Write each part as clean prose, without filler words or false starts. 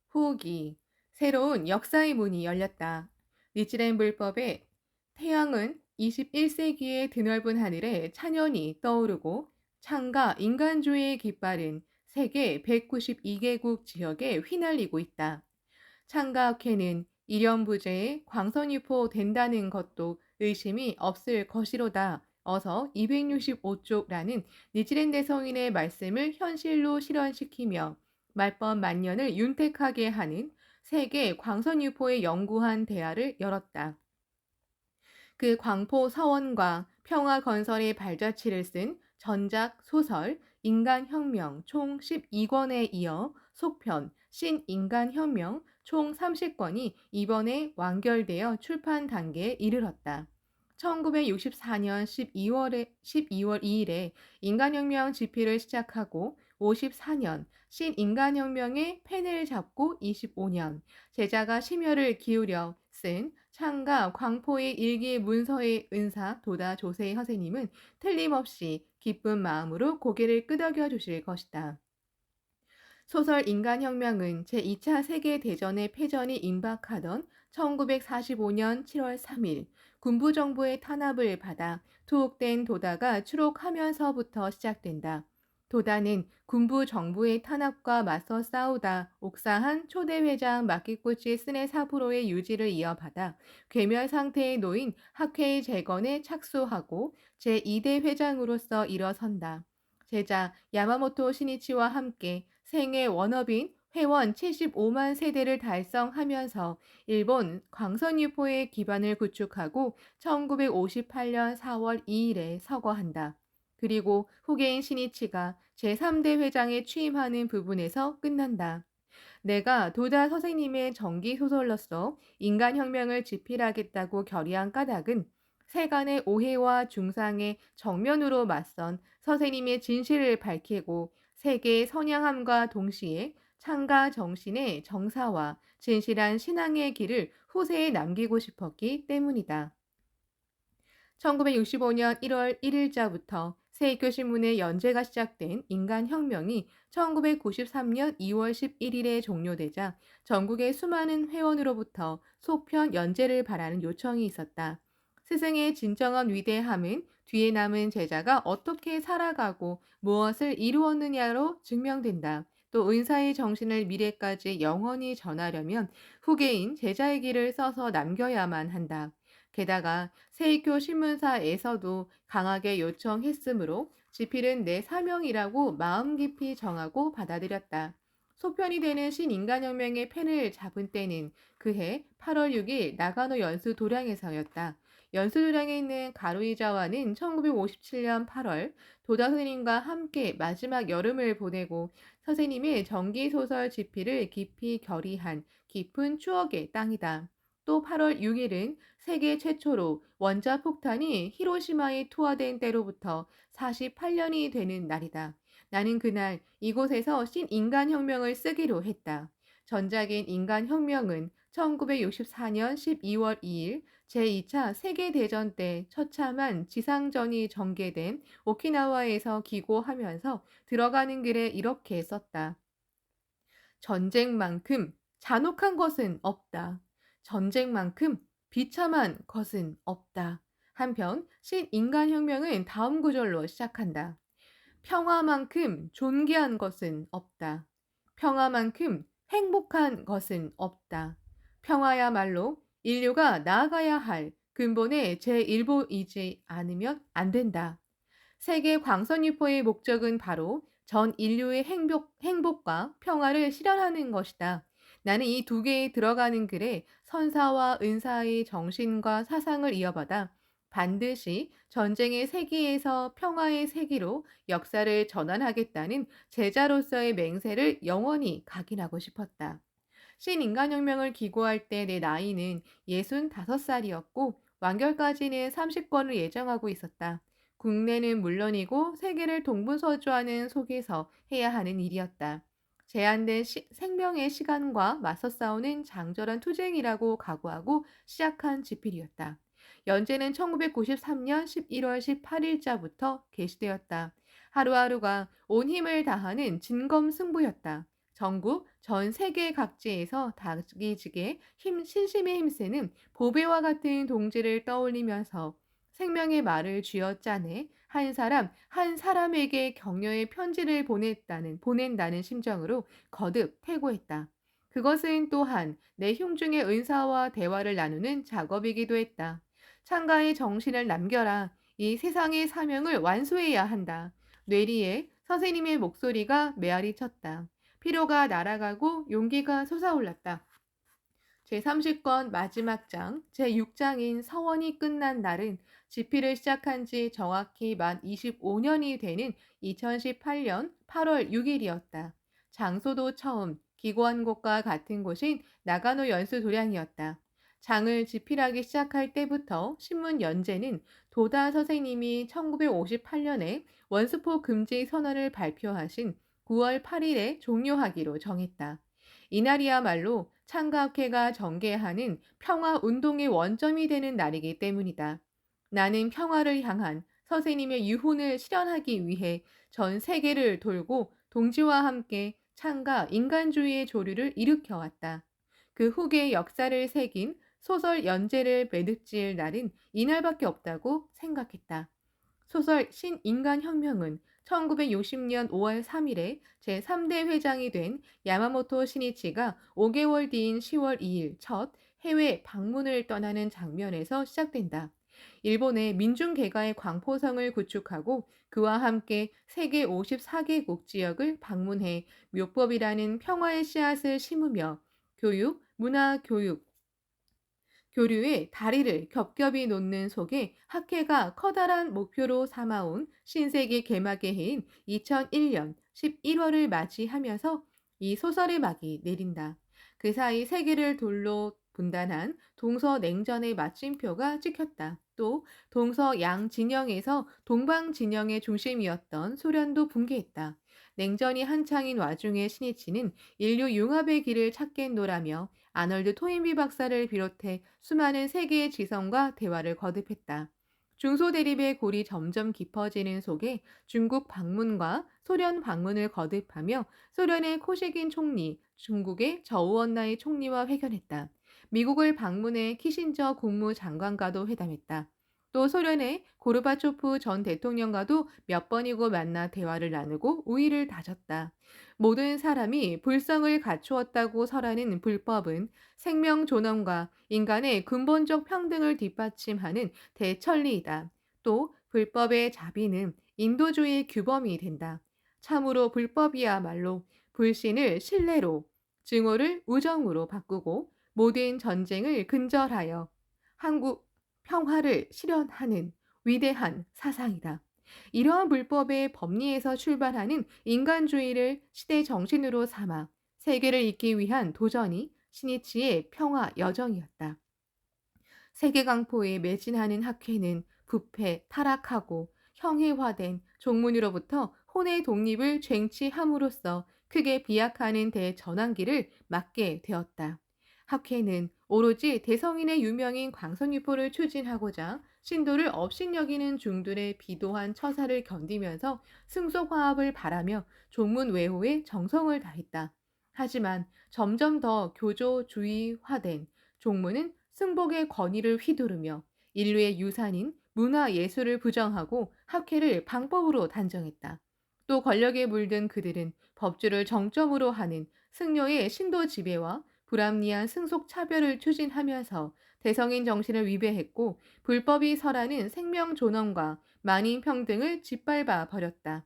후기, 새로운 역사의 문이 열렸다. 니치렌 불법에 태양은 21세기의 드넓은 하늘에 찬연히 떠오르고 창과 인간주의의 깃발은 세계 192개국 지역에 휘날리고 있다. 창과학회는 일연부재의 광선유포 된다는 것도 의심이 없을 것이로다. 어서 265쪽라는 니치렌 대성인의 말씀을 현실로 실현시키며 말번 만년을 윤택하게 하는 세계 광선유포의 연구한 대화를 열었다. 그 광포 서원과 평화 건설의 발자취를 쓴 전작 소설 인간혁명 총 12권에 이어 속편 신인간혁명 총 30권이 이번에 완결되어 출판 단계에 이르렀다. 1964년 12월 2일에 인간혁명 집필을 시작하고 54년 신인간혁명의 펜을 잡고 25년 제자가 심혈을 기울여 쓴 창과 광포의 일기 문서의 은사 도다 조세 선생님은 틀림없이 기쁜 마음으로 고개를 끄덕여 주실 것이다. 소설 인간혁명은 제2차 세계대전의 패전이 임박하던 1945년 7월 3일 군부정부의 탄압을 받아 투옥된 도다가 추록하면서부터 시작된다. 도다는 군부정부의 탄압과 맞서 싸우다 옥사한 초대회장 마키코치 스네 사부로의 유지를 이어받아 괴멸 상태에 놓인 학회의 재건에 착수하고 제2대 회장으로서 일어선다. 제자 야마모토 시니치와 함께 생애 워너비인 회원 75만 세대를 달성하면서 일본 광선유포의 기반을 구축하고 1958년 4월 2일에 서거한다. 그리고 후계인 시니치가 제3대 회장에 취임하는 부분에서 끝난다. 내가 도다 선생님의 정기소설로서 인간혁명을 집필하겠다고 결의한 까닭은 세간의 오해와 중상에 정면으로 맞선 선생님의 진실을 밝히고 세계의 선양함과 동시에 창가 정신의 정사와 진실한 신앙의 길을 후세에 남기고 싶었기 때문이다. 1965년 1월 1일자부터 세익교신문의 연재가 시작된 인간혁명이 1993년 2월 11일에 종료되자 전국의 수많은 회원으로부터 소편 연재를 바라는 요청이 있었다. 스승의 진정한 위대함은 뒤에 남은 제자가 어떻게 살아가고 무엇을 이루었느냐로 증명된다. 또 은사의 정신을 미래까지 영원히 전하려면 후계인 제자의 길을 써서 남겨야만 한다. 게다가 세익교 신문사에서도 강하게 요청했으므로 집필은 내 사명이라고 마음 깊이 정하고 받아들였다. 소편이 되는 신인간혁명의 펜을 잡은 때는 그해 8월 6일 나가노 연수 도량에서였다. 연수 도량에 있는 가루이자와는 1957년 8월 도다 선생님과 함께 마지막 여름을 보내고 선생님의 정기소설 집필을 깊이 결의한 깊은 추억의 땅이다. 또 8월 6일은 세계 최초로 원자폭탄이 히로시마에 투하된 때로부터 48년이 되는 날이다. 나는 그날 이곳에서 신인간혁명을 쓰기로 했다. 전작인 인간혁명은 1964년 12월 2일 제2차 세계대전 때 처참한 지상전이 전개된 오키나와에서 기고하면서 들어가는 길에 이렇게 썼다. 전쟁만큼 잔혹한 것은 없다. 전쟁만큼 비참한 것은 없다. 한편 신인간혁명은 다음 구절로 시작한다. 평화만큼 존귀한 것은 없다. 평화만큼 행복한 것은 없다. 평화야말로 인류가 나아가야 할 근본의 제1보이지 않으면 안 된다. 세계 광선유포의 목적은 바로 전 인류의 행복과 평화를 실현하는 것이다. 나는 이 두 개에 들어가는 글에 선사와 은사의 정신과 사상을 이어받아 반드시 전쟁의 세기에서 평화의 세기로 역사를 전환하겠다는 제자로서의 맹세를 영원히 각인하고 싶었다. 신인간혁명을 기고할 때 내 나이는 65살이었고 완결까지는 30권을 예정하고 있었다. 국내는 물론이고 세계를 동분서주하는 속에서 해야 하는 일이었다. 제한된 생명의 시간과 맞서 싸우는 장절한 투쟁이라고 각오하고 시작한 집필이었다. 연재는 1993년 11월 18일자부터 개시되었다. 하루하루가 온 힘을 다하는 진검승부였다. 전국 전 세계 각지에서 다기지게 신심에 힘쓰는 보배와 같은 동지를 떠올리면서 생명의 말을 쥐어짜내 한 사람 한 사람에게 격려의 편지를 보낸다는 심정으로 거듭 퇴고했다. 그것은 또한 내 흉중의 은사와 대화를 나누는 작업이기도 했다. 창가에 정신을 남겨라. 이 세상의 사명을 완수해야 한다. 뇌리에 선생님의 목소리가 메아리 쳤다. 피로가 날아가고 용기가 솟아올랐다. 제30권 마지막 장, 제6장인 서원이 끝난 날은 집필을 시작한 지 정확히 만 25년이 되는 2018년 8월 6일이었다. 장소도 처음 기고한 곳과 같은 곳인 나가노 연수도량이었다. 장을 집필하기 시작할 때부터 신문 연재는 도다 선생님이 1958년에 원수포 금지 선언을 발표하신 9월 8일에 종료하기로 정했다. 이날이야말로 창가학회가 전개하는 평화운동의 원점이 되는 날이기 때문이다. 나는 평화를 향한 선생님의 유훈을 실현하기 위해 전 세계를 돌고 동지와 함께 창가 인간주의의 조류를 일으켜왔다. 그 후계 역사를 새긴 소설 연재를 매듭지을 날은 이날밖에 없다고 생각했다. 소설 신인간혁명은 1960년 5월 3일에 제3대 회장이 된 야마모토 시니치가 5개월 뒤인 10월 2일 첫 해외 방문을 떠나는 장면에서 시작된다. 일본의 민중개가의 광포성을 구축하고 그와 함께 세계 54개국 지역을 방문해 묘법이라는 평화의 씨앗을 심으며 교육, 문화, 교류의 다리를 겹겹이 놓는 속에 학회가 커다란 목표로 삼아온 신세기 개막의 해인 2001년 11월을 맞이하면서 이 소설의 막이 내린다. 그 사이 세계를 돌로 분단한 동서냉전의 마침표가 찍혔다. 또 동서양 진영에서 동방 진영의 중심이었던 소련도 붕괴했다. 냉전이 한창인 와중에 신이치는 인류 융합의 길을 찾겠노라며 아널드 토인비 박사를 비롯해 수많은 세계의 지성과 대화를 거듭했다. 중소대립의 골이 점점 깊어지는 속에 중국 방문과 소련 방문을 거듭하며 소련의 코시긴 총리, 중국의 저우원나이 총리와 회견했다. 미국을 방문해 키신저 국무장관과도 회담했다. 또 소련의 고르바초프 전 대통령과도 몇 번이고 만나 대화를 나누고 우위를 다졌다. 모든 사람이 불성을 갖추었다고 설하는 불법은 생명 존엄과 인간의 근본적 평등을 뒷받침하는 대천리이다. 또 불법의 자비는 인도주의의 규범이 된다. 참으로 불법이야말로 불신을 신뢰로, 증오를 우정으로 바꾸고 모든 전쟁을 근절하여 한국 평화를 실현하는 위대한 사상이다. 이러한 불법의 법리에서 출발하는 인간주의를 시대 정신으로 삼아 세계를 잇기 위한 도전이 신이치의 평화 여정이었다. 세계 강포에 매진하는 학회는 부패, 타락하고 형해화된 종문으로부터 혼의 독립을 쟁취함으로써 크게 비약하는 대전환기를 맞게 되었다. 학회는 오로지 대성인의 유명인 광선유포를 추진하고자 신도를 업신여기는 중들의 비도한 처사를 견디면서 승속화합을 바라며 종문 외호에 정성을 다했다. 하지만 점점 더 교조주의화된 종문은 승복의 권위를 휘두르며 인류의 유산인 문화 예술을 부정하고 학회를 방법으로 단정했다. 또 권력에 물든 그들은 법주를 정점으로 하는 승려의 신도 지배와 불합리한 승속 차별을 추진하면서 대성인 정신을 위배했고 불법이 설하는 생명 존엄과 만인 평등을 짓밟아 버렸다.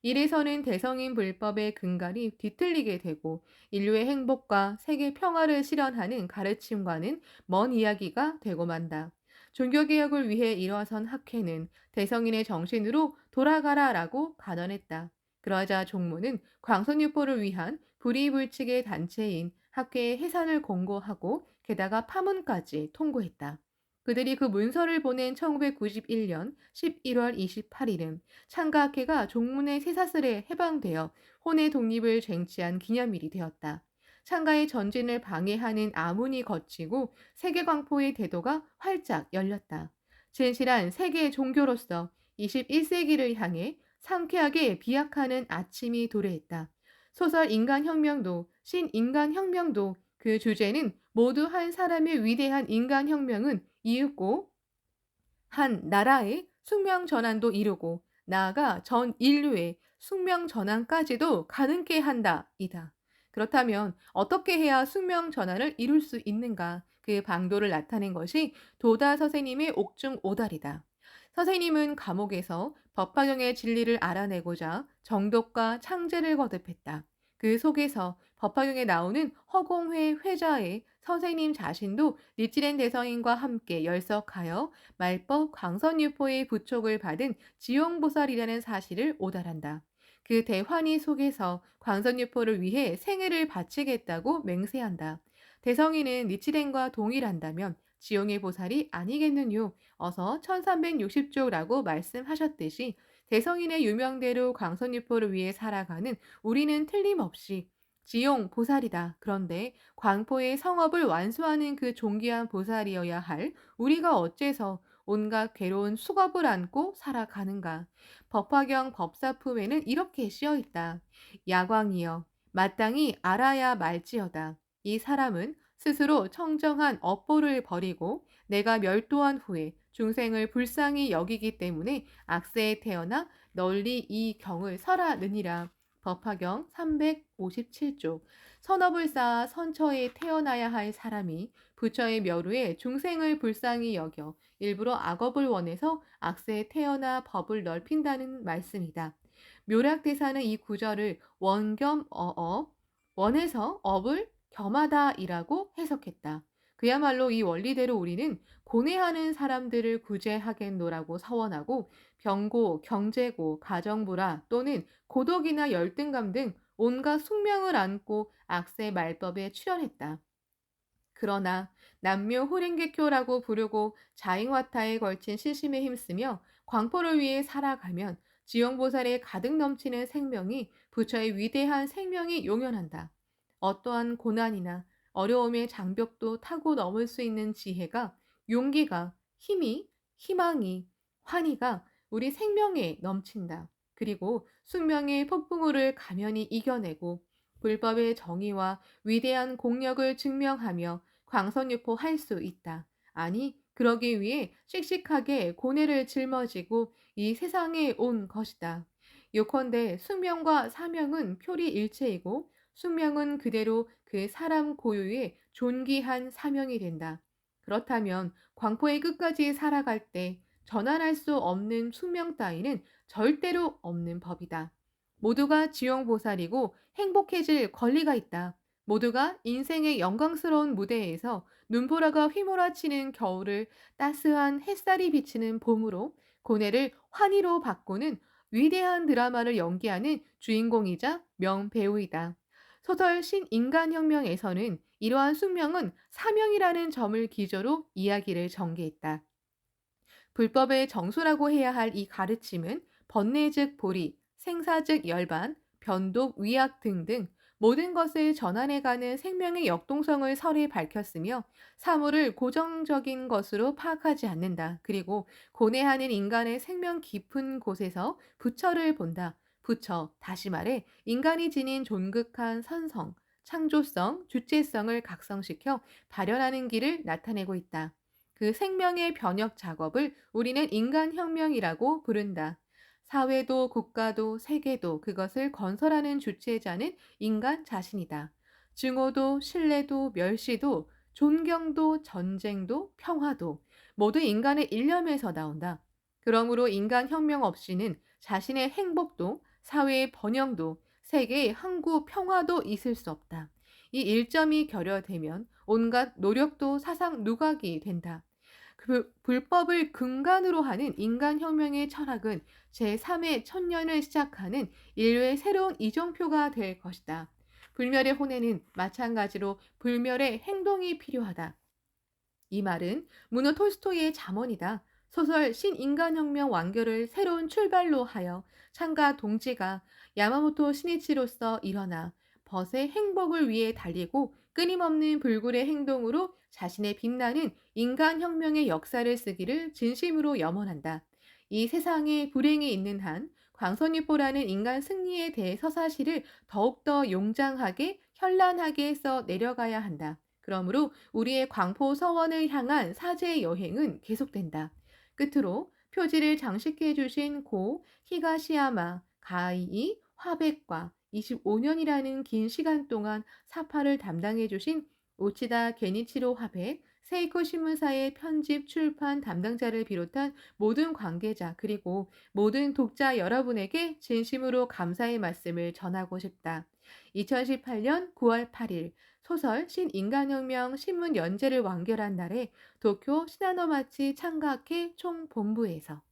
이래서는 대성인 불법의 근간이 뒤틀리게 되고 인류의 행복과 세계 평화를 실현하는 가르침과는 먼 이야기가 되고 만다. 종교개혁을 위해 일어선 학회는 대성인의 정신으로 돌아가라라고 간언했다. 그러자 종무는 광선유포를 위한 불이불칙의 단체인 학회의 해산을 공고하고 게다가 파문까지 통고했다. 그들이 그 문서를 보낸 1991년 11월 28일은 창가학회가 종문의 쇠사슬에 해방되어 혼의 독립을 쟁취한 기념일이 되었다. 창가의 전진을 방해하는 아문이 걷히고 세계광포의 대도가 활짝 열렸다. 진실한 세계 종교로서 21세기를 향해 상쾌하게 비약하는 아침이 도래했다. 소설 인간혁명도 신인간혁명도 그 주제는 모두 한 사람의 위대한 인간혁명은 이윽고 한 나라의 숙명 전환도 이루고 나아가 전 인류의 숙명 전환까지도 가능케 한다 이다. 그렇다면 어떻게 해야 숙명 전환을 이룰 수 있는가? 그 방도를 나타낸 것이 도다 선생님의 옥중오달이다. 선생님은 감옥에서 법화경의 진리를 알아내고자 정독과 창제를 거듭했다. 그 속에서 법화경에 나오는 허공회 회자의 선생님 자신도 립지렌 대성인과 함께 열석하여 말법 광선유포의 부촉을 받은 지용보살이라는 사실을 오달한다. 그 대환희 속에서 광선유포를 위해 생애를 바치겠다고 맹세한다. 대성인은 니치렌과 동일한다면 지용의 보살이 아니겠느뇨. 어서 1360조라고 말씀하셨듯이 대성인의 유명대로 광선유포를 위해 살아가는 우리는 틀림없이 지용 보살이다. 그런데 광포의 성업을 완수하는 그 존귀한 보살이어야 할 우리가 어째서 온갖 괴로운 수갑을 안고 살아가는가. 법화경 법사품에는 이렇게 씌어 있다. 야광이여 마땅히 알아야 말지어다. 이 사람은 스스로 청정한 업보를 버리고 내가 멸도한 후에 중생을 불쌍히 여기기 때문에 악세에 태어나 널리 이 경을 설하느니라. 법화경 357조. 선업을 쌓아 선처에 태어나야 할 사람이 부처의 멸후에 중생을 불쌍히 여겨 일부러 악업을 원해서 악세에 태어나 법을 넓힌다는 말씀이다. 묘략대사는 이 구절을 원겸 어업, 원해서 업을 겸하다이라고 해석했다. 그야말로 이 원리대로 우리는 고뇌하는 사람들을 구제하겠노라고 서원하고 병고, 경제고, 가정부라 또는 고독이나 열등감 등 온갖 숙명을 안고 악세 말법에 출연했다. 그러나 남묘 호랭개교라고 부르고 자잉화타에 걸친 신심에 힘쓰며 광포를 위해 살아가면 지용보살의 가득 넘치는 생명이 부처의 위대한 생명이 용연한다. 어떠한 고난이나 어려움의 장벽도 타고 넘을 수 있는 지혜가, 용기가, 힘이, 희망이, 환희가 우리 생명에 넘친다. 그리고 숙명의 폭풍우를 가면히 이겨내고 불법의 정의와 위대한 공력을 증명하며 광선유포할 수 있다. 아니, 그러기 위해 씩씩하게 고뇌를 짊어지고 이 세상에 온 것이다. 요컨대 숙명과 사명은 표리일체이고 숙명은 그대로 그 사람 고유의 존귀한 사명이 된다. 그렇다면 광포의 끝까지 살아갈 때 전환할 수 없는 숙명 따위는 절대로 없는 법이다. 모두가 지용보살이고 행복해질 권리가 있다. 모두가 인생의 영광스러운 무대에서 눈보라가 휘몰아치는 겨울을 따스한 햇살이 비치는 봄으로 고뇌를 환희로 바꾸는 위대한 드라마를 연기하는 주인공이자 명배우이다. 소설 신인간혁명에서는 이러한 숙명은 사명이라는 점을 기조로 이야기를 전개했다. 불법의 정수라고 해야 할 이 가르침은 번뇌즉 보리, 생사즉 열반, 변독, 위약 등등 모든 것을 전환해가는 생명의 역동성을 설에 밝혔으며 사물을 고정적인 것으로 파악하지 않는다. 그리고 고뇌하는 인간의 생명 깊은 곳에서 부처를 본다. 부처, 다시 말해 인간이 지닌 존극한 선성, 창조성, 주체성을 각성시켜 발현하는 길을 나타내고 있다. 그 생명의 변혁 작업을 우리는 인간혁명이라고 부른다. 사회도 국가도 세계도 그것을 건설하는 주체자는 인간 자신이다. 증오도 신뢰도 멸시도 존경도 전쟁도 평화도 모두 인간의 일념에서 나온다. 그러므로 인간혁명 없이는 자신의 행복도 사회의 번영도 세계의 항구 평화도 있을 수 없다. 이 일점이 결여되면 온갖 노력도 사상 누각이 된다. 그 불법을 근간으로 하는 인간혁명의 철학은 제3의 천년을 시작하는 인류의 새로운 이정표가 될 것이다. 불멸의 혼에는 마찬가지로 불멸의 행동이 필요하다. 이 말은 무노 톨스토이의 잠언이다. 소설 신인간혁명 완결을 새로운 출발로 하여 창가 동지가 야마모토 시니치로서 일어나 벗의 행복을 위해 달리고 끊임없는 불굴의 행동으로 자신의 빛나는 인간혁명의 역사를 쓰기를 진심으로 염원한다. 이 세상에 불행이 있는 한 광선유포라는 인간 승리에 대해 서사시를 더욱더 용장하게 현란하게 써 내려가야 한다. 그러므로 우리의 광포 서원을 향한 사제 여행은 계속된다. 끝으로 표지를 장식해 주신 고 히가시야마 가이이 화백과 25년이라는 긴 시간 동안 사파를 담당해 주신 오치다 게니치로 화백, 세이코 신문사의 편집 출판 담당자를 비롯한 모든 관계자 그리고 모든 독자 여러분에게 진심으로 감사의 말씀을 전하고 싶다. 2018년 9월 8일 소설 신인간혁명 신문 연재를 완결한 날에 도쿄 시나노마치 창가케 총본부에서